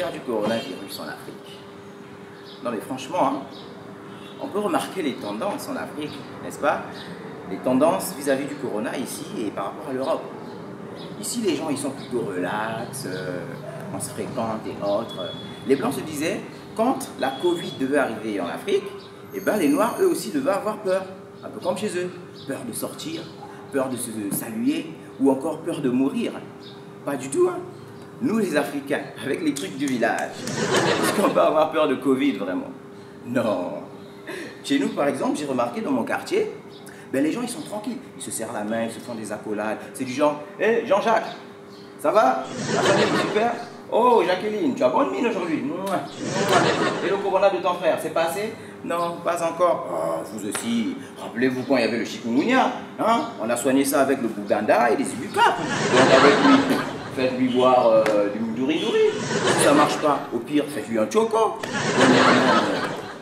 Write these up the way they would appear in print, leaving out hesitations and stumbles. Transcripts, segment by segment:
l'affaire du coronavirus en Afrique. Non mais franchement, hein, on peut remarquer les tendances en Afrique, n'est-ce pas? Les tendances vis-à-vis du corona ici et par rapport à l'Europe. Ici, les gens, ils sont plutôt relax, on se fréquente et autres. Les Blancs se disaient, quand la Covid devait arriver en Afrique, eh ben, les Noirs, eux aussi, devaient avoir peur. Un peu comme chez eux. Peur de sortir, peur de se saluer, ou encore peur de mourir. Pas du tout, hein. Nous, les Africains, avec les trucs du village, est-ce qu'on peut avoir peur de Covid, vraiment? Non. Chez nous, par exemple, j'ai remarqué dans mon quartier, ben, les gens, ils sont tranquilles. Ils se serrent la main, ils se font des accolades. C'est du genre, hé, hey, Jean-Jacques, ça va? La famille, super? Oh, Jacqueline, tu as bonne mine aujourd'hui. Et le corona de ton frère, c'est passé? Non, pas encore. Oh, vous aussi, rappelez-vous quand il y avait le chikungunya, hein? On a soigné ça avec le Bouganda et les Ibucap. Donc avec lui, faites-lui boire du douri-douri. Si ça ne marche pas, au pire, faites-lui un choco.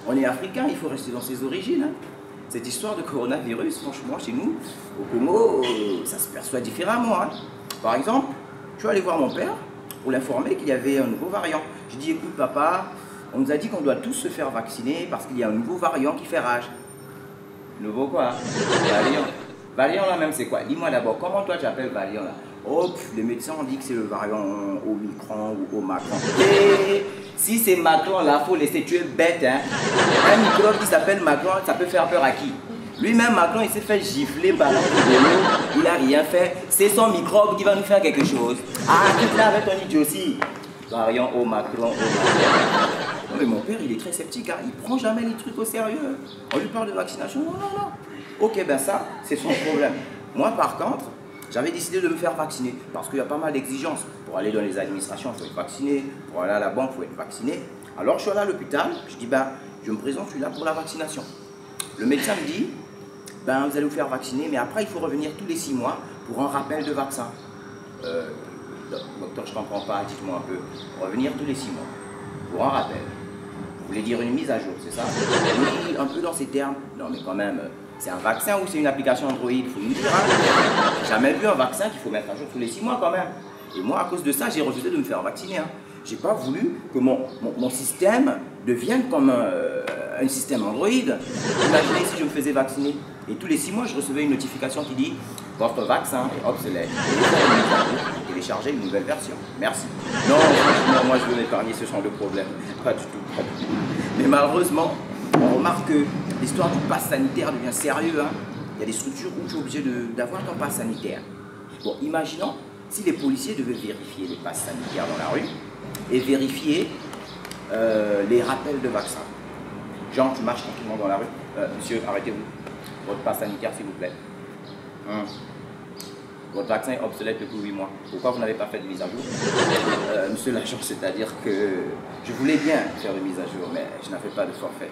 On est africain, il faut rester dans ses origines. Hein. Cette histoire de coronavirus, franchement, chez nous, au Congo, ça se perçoit différemment. Hein. Par exemple, je suis allé voir mon père pour l'informer qu'il y avait un nouveau variant. Je dis, écoute papa, on nous a dit qu'on doit tous se faire vacciner parce qu'il y a un nouveau variant qui fait rage. Nouveau quoi? Variant. Variant là même c'est quoi? Dis-moi d'abord, comment toi tu appelles variant là? Oh, les médecins ont dit que c'est le variant Omicron ou Omicron. Et si c'est Macron là, faut laisser, tu es bête hein. Un microbe qui s'appelle Macron, ça peut faire peur à qui? Lui-même, Macron, il s'est fait gifler par l'eau, il n'a rien fait. C'est son microbe qui va nous faire quelque chose. Ah, tu là avec ton idiotie. Variant au Macron, Non, mais mon père, il est très sceptique, hein. Il prend jamais les trucs au sérieux. On lui parle de vaccination, non, non, non. Ok, ben ça, c'est son problème. Moi, par contre, j'avais décidé de me faire vacciner parce qu'il y a pas mal d'exigences. Pour aller dans les administrations, il faut être vacciné. Pour aller à la banque, il faut être vacciné. Alors, je suis allé à l'hôpital, je dis, ben, je me présente, je suis là pour la vaccination. Le médecin me dit, ben, vous allez vous faire vacciner, mais après, il faut revenir tous les 6 mois pour un rappel de vaccin. Docteur, je ne comprends pas, dites-moi un peu. Revenir tous les 6 mois pour un rappel. Vous voulez dire une mise à jour, c'est ça? Oui, un peu dans ces termes. Non, mais quand même, c'est un vaccin ou c'est une application Android? Il faut nous dire. Hein. J'ai jamais vu un vaccin qu'il faut mettre à jour tous les 6 mois quand même. Et moi, à cause de ça, j'ai refusé de me faire vacciner. Hein. J'ai pas voulu que mon système devienne comme un système Android. Imaginez si je me faisais vacciner. Et tous les 6 mois, je recevais une notification qui dit « Votre vaccin est obsolète. Téléchargez une nouvelle version. Merci. » Non, franchement, moi, je veux m'épargner ce genre de problème. Pas du tout, pas du tout. Mais malheureusement, on remarque que l'histoire du pass sanitaire devient sérieux. Hein. Il y a des structures où tu es obligé d'avoir ton pass sanitaire. Bon, imaginons si les policiers devaient vérifier les passes sanitaires dans la rue et vérifier les rappels de vaccins. Genre, tu marches tranquillement dans la rue. Monsieur, arrêtez-vous. Votre passe sanitaire, s'il vous plaît. Votre vaccin est obsolète depuis 8 mois. Pourquoi vous n'avez pas fait de mise à jour? Monsieur l'agent, c'est-à-dire que je voulais bien faire une mise à jour, mais je n'avais pas de forfait.